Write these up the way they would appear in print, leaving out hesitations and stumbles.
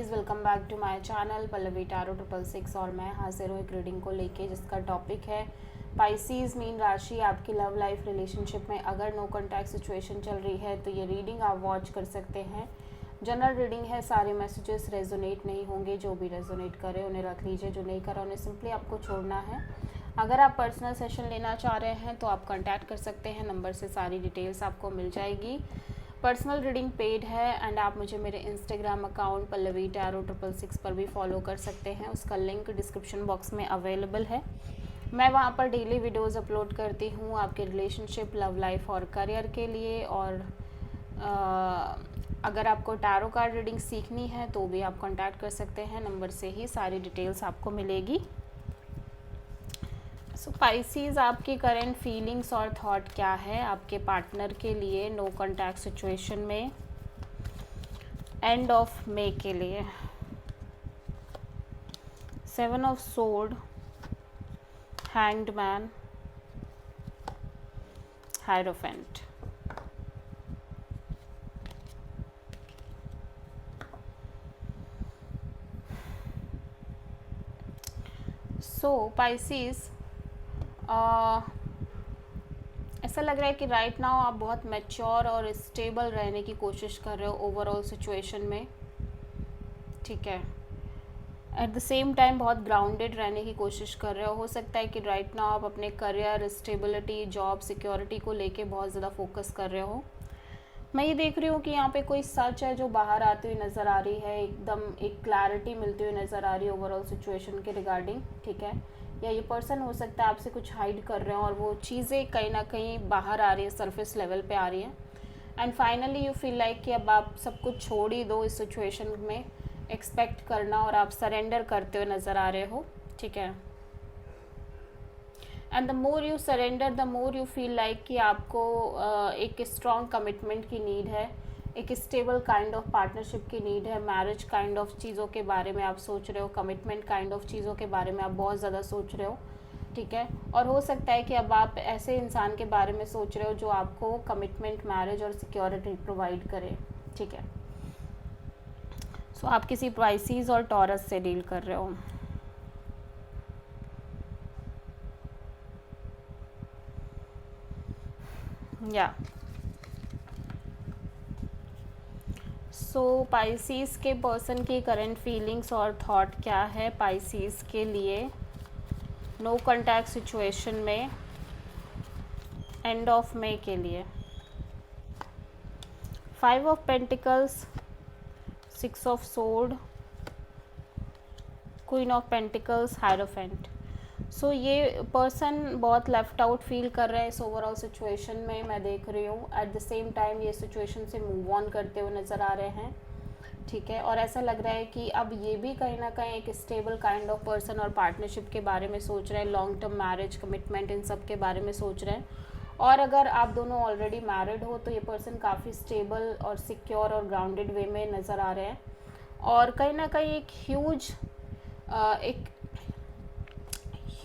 Pisces, welcome back to my channel Pallavi tarot 666 और मैं हाजिर हूँ एक रीडिंग को लेके जिसका टॉपिक है पाइसीज मीन राशि। आपकी लव लाइफ रिलेशनशिप में अगर नो कॉन्टैक्ट सिचुएशन चल रही है तो ये रीडिंग आप वॉच कर सकते हैं। जनरल रीडिंग है, सारे मैसेजेस रेजोनेट नहीं होंगे, जो भी रेजोनेट करे उन्हें रख लीजिए, जो नहीं करा उन्हें सिंपली आपको छोड़ना है। अगर आप पर्सनल सेशन लेना चाह रहे हैं तो आप कॉन्टैक्ट कर सकते हैं, नंबर से सारी डिटेल्स आपको मिल जाएगी। पर्सनल रीडिंग पेड है एंड आप मुझे मेरे इंस्टाग्राम अकाउंट पल्लवी टैरो 666 पर भी फॉलो कर सकते हैं, उसका लिंक डिस्क्रिप्शन बॉक्स में अवेलेबल है। मैं वहाँ पर डेली वीडियोस अपलोड करती हूँ आपके रिलेशनशिप, लव लाइफ और करियर के लिए। और अगर आपको टैरो कार्ड रीडिंग सीखनी है तो भी आप कॉन्टैक्ट कर सकते हैं, नंबर से ही सारी डिटेल्स आपको मिलेगी। सो पाइसीज, आपकी करंट फीलिंग्स और थॉट क्या है आपके पार्टनर के लिए नो कॉन्टैक्ट सिचुएशन में, एंड ऑफ मे के लिए। 7 of sword, hanged man, hierophant. So Pisces, ऐसा लग रहा है कि राइट नाउ आप बहुत मैच्योर और स्टेबल रहने की कोशिश कर रहे हो ओवरऑल सिचुएशन में, ठीक है। एट द सेम टाइम बहुत ग्राउंडेड रहने की कोशिश कर रहे हो सकता है कि राइट नाउ आप अपने करियर, स्टेबिलिटी, जॉब सिक्योरिटी को लेके बहुत ज़्यादा फोकस कर रहे हो। मैं ये देख रही हूँ कि यहाँ पे कोई सच है जो बाहर आती हुई नज़र आ रही है, एकदम एक क्लैरिटी मिलती हुई नज़र आ रही है ओवरऑल सिचुएशन के रिगार्डिंग, ठीक है। या ये पर्सन हो सकता है आपसे कुछ हाइड कर रहे हो और वो चीज़ें कहीं ना कहीं बाहर आ रही है, सरफेस लेवल पे आ रही है। And finally you feel like कि अब आप सब कुछ छोड़ ही दो इस सिचुएशन में, एक्सपेक्ट करना, और आप सरेंडर करते हुए नज़र आ रहे हो, ठीक है। And the more you surrender the more you feel like कि आपको एक स्ट्रॉन्ग कमिटमेंट की नीड है, एक स्टेबल काइंड ऑफ पार्टनरशिप की नीड है, मैरिज काइंड ऑफ चीज़ों के बारे में आप सोच रहे हो, कमिटमेंट काइंड ऑफ चीज़ों के बारे में आप बहुत ज़्यादा सोच रहे हो, ठीक है। और हो सकता है कि अब आप ऐसे इंसान के बारे में सोच रहे हो जो आपको कमिटमेंट, मैरिज और सिक्योरिटी प्रोवाइड करे, ठीक है। सो आप किसी पाइसीज और टॉरस से डील कर रहे हो। या सो पाइसीज के पर्सन की करंट फीलिंग्स और थॉट क्या है पाइसीज के लिए नो कॉन्टैक्ट सिचुएशन में, एंड ऑफ मे के लिए। 5 of pentacles, 6 of sword, queen of pentacles, hierophant. So ये पर्सन बहुत लेफ्ट आउट फील कर रहा है इस ओवरऑल सिचुएशन में, मैं देख रही हूँ। एट द सेम टाइम ये सिचुएशन से मूव ऑन करते हुए नज़र आ रहे हैं, ठीक है। और ऐसा लग रहा है कि अब ये भी कहीं ना कहीं एक स्टेबल काइंड ऑफ पर्सन और पार्टनरशिप के बारे में सोच रहे हैं, लॉन्ग टर्म मैरिज, कमिटमेंट, इन सब के बारे में सोच रहे हैं। और अगर आप दोनों ऑलरेडी मैरिड हो तो ये पर्सन काफ़ी स्टेबल और सिक्योर और ग्राउंडेड वे में नज़र आ रहे हैं। और कहीं ना कहीं एक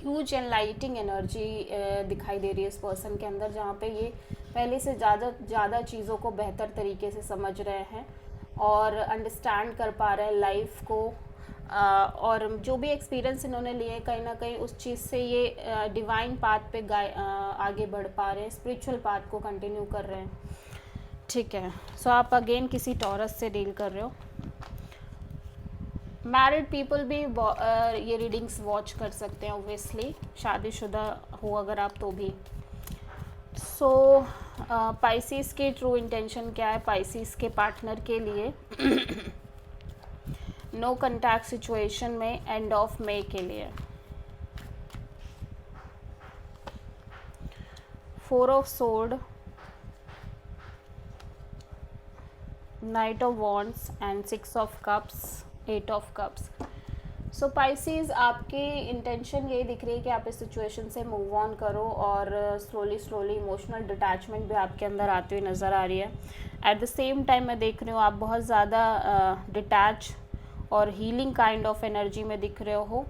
ह्यूज एनलाइटिंग एनर्जी दिखाई दे रही है इस पर्सन के अंदर, जहाँ पे ये पहले से ज़्यादा चीज़ों को बेहतर तरीके से समझ रहे हैं और अंडरस्टैंड कर पा रहे हैं लाइफ को। और जो भी एक्सपीरियंस इन्होंने लिए कहीं ना कहीं उस चीज़ से ये डिवाइन पाथ पे आगे बढ़ पा रहे हैं, स्पिरिचुअल पाथ को कंटिन्यू कर रहे हैं, ठीक है। सो आप अगेन किसी टॉरस से डील कर रहे हो। मैरिड पीपल भी ये रीडिंग्स वॉच कर सकते हैं, ऑब्वियसली शादीशुदा हो अगर आप तो भी। सो पाइसीज की ट्रू इंटेंशन क्या है पाइसीज के पार्टनर के लिए नो कॉन्टैक्ट सिचुएशन में, एंड ऑफ मे के लिए। 4 of sword, night of wands and 6 of cups, 8 of cups. So Pisces, आपकी इंटेंशन यही दिख रही है कि आप इस सिचुएशन से मूव ऑन करो और स्लोली इमोशनल डिटैचमेंट भी आपके अंदर आती हुई नज़र आ रही है। एट द सेम टाइम मैं देख रही हूँ आप बहुत ज़्यादा डिटैच और हीलिंग काइंड ऑफ एनर्जी में दिख रहे हो,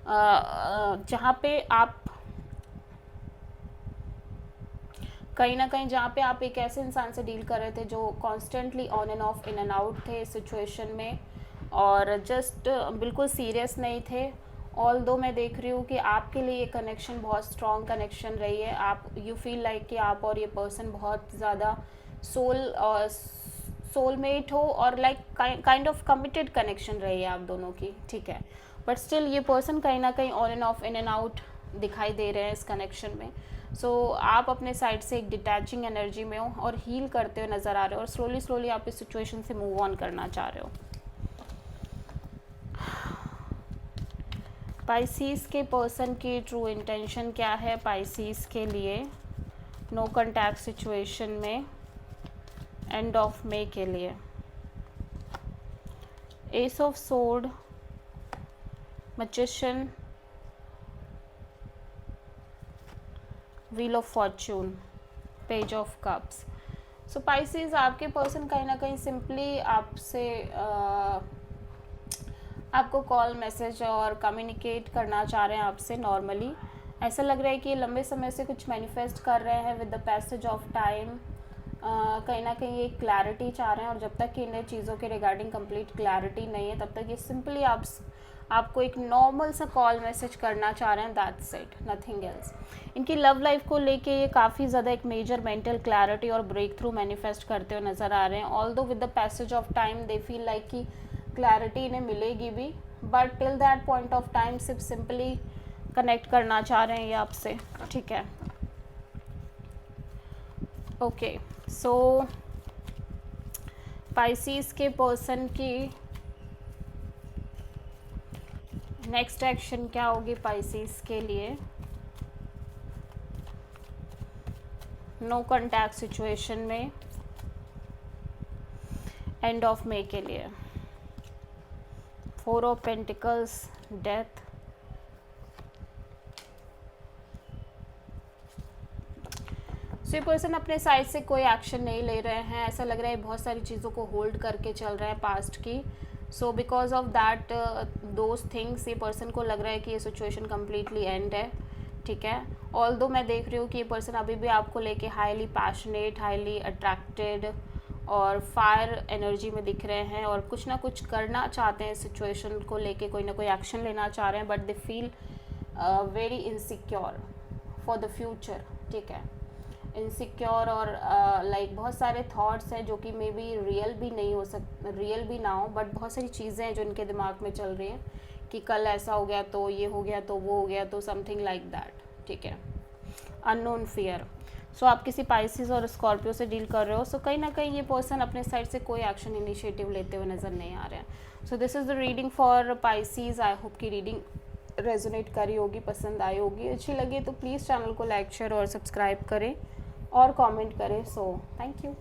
जहाँ पे आप कहीं ना कहीं जहाँ पे आप एक ऐसे इंसान से डील कर रहे थे जो constantly on end of, in and out थे इस सिचुएशन में, और जस्ट बिल्कुल सीरियस नहीं थे। ऑल दो मैं देख रही हूँ कि आपके लिए ये कनेक्शन बहुत स्ट्रॉन्ग कनेक्शन रही है। आप यू फील लाइक कि आप और ये पर्सन बहुत ज़्यादा सोलमेट हो और like kind of committed connection रही है आप दोनों की, ठीक है। बट स्टिल ये पर्सन कहीं ना कहीं on end of, in and out दिखाई दे रहे हैं इस कनेक्शन में। सो आप अपने साइड से एक डिटैचिंग एनर्जी में हो और हील करते हुए नज़र आ रहे हो, और स्लोली स्लोली आप इस सिचुएशन से मूव ऑन करना चाह रहे हो। पाइसीज के पर्सन की ट्रू इंटेंशन क्या है पाइसीज के लिए नो कॉन्टैक्ट सिचुएशन में एंड ऑफ मे के लिए? S of sword, magician, wheel of Fortune, page of cups. So Pisces आपके पर्सन कहीं ना कहीं सिंपली आपसे आपको कॉल, मैसेज और कम्युनिकेट करना चाह रहे हैं आपसे नॉर्मली। ऐसा लग रहा है कि ये लंबे समय से कुछ मैनिफेस्ट कर रहे हैं with the passage of time. कहीं ना कहीं ये क्लैरिटी चाह रहे हैं, और जब तक कि इन्हें चीज़ों के रिगार्डिंग कंप्लीट क्लैरिटी नहीं है तब तक ये सिंपली आपको एक नॉर्मल सा कॉल मैसेज करना चाह रहे हैं, दैट्स इट, नथिंग एल्स। इनकी लव लाइफ को लेके ये काफ़ी ज़्यादा एक मेजर मेंटल क्लैरिटी और ब्रेक थ्रू मैनिफेस्ट करते हुए नज़र आ रहे हैं। Although with the passage of time they feel like कि क्लैरिटी इन्हें मिलेगी भी, but till that point of time सिर्फ सिंपली कनेक्ट करना चाह रहे हैं ये आपसे, ठीक है। ओके, सो पाइसीज के पर्सन की नेक्स्ट एक्शन क्या होगी पाइसीज के लिए नो कॉन्टैक्ट सिचुएशन में एंड ऑफ मे के लिए? 4 ऑफ पेंटिकल्स, डेथ, सो ये पर्सन अपने साइड से कोई एक्शन नहीं ले रहे हैं। ऐसा लग रहा है बहुत सारी चीज़ों को होल्ड करके चल रहे हैं पास्ट की। So because of that those things ये पर्सन को लग रहा है कि ये सिचुएशन कम्प्लीटली एंड है, ठीक है। ऑल्दो मैं देख रही हूँ कि ये पर्सन अभी भी आपको लेके हाईली पैशनेट, हाईली अट्रैक्टेड और फायर एनर्जी में दिख रहे हैं, और कुछ ना कुछ करना चाहते हैं इस सिचुएशन को लेके, कोई ना कोई एक्शन लेना चाह रहे हैं, but they feel very insecure for the future, ठीक है। इनसिक्योर और लाइक बहुत सारे थॉट्स हैं जो कि मे बी रियल भी ना हो, बट बहुत सारी चीज़ें हैं जो इनके दिमाग में चल रही हैं कि कल ऐसा हो गया तो ये हो गया तो वो हो गया तो समथिंग लाइक दैट, ठीक है। Unknown fear. सो आप किसी पाइसिस और स्कॉर्पियो से डील कर रहे हो, सो कहीं ना कहीं ये पर्सन अपने साइड से कोई एक्शन इनिशिएटिव लेते हुए नज़र नहीं आ रहे हैं। So this is the reading for Pisces. I hope की रीडिंग रेजोनेट करी होगी, पसंद आई होगी। अच्छी लगी तो प्लीज़ चैनल को लाइक, शेयर और सब्सक्राइब करें और कमेंट करें। So thank you.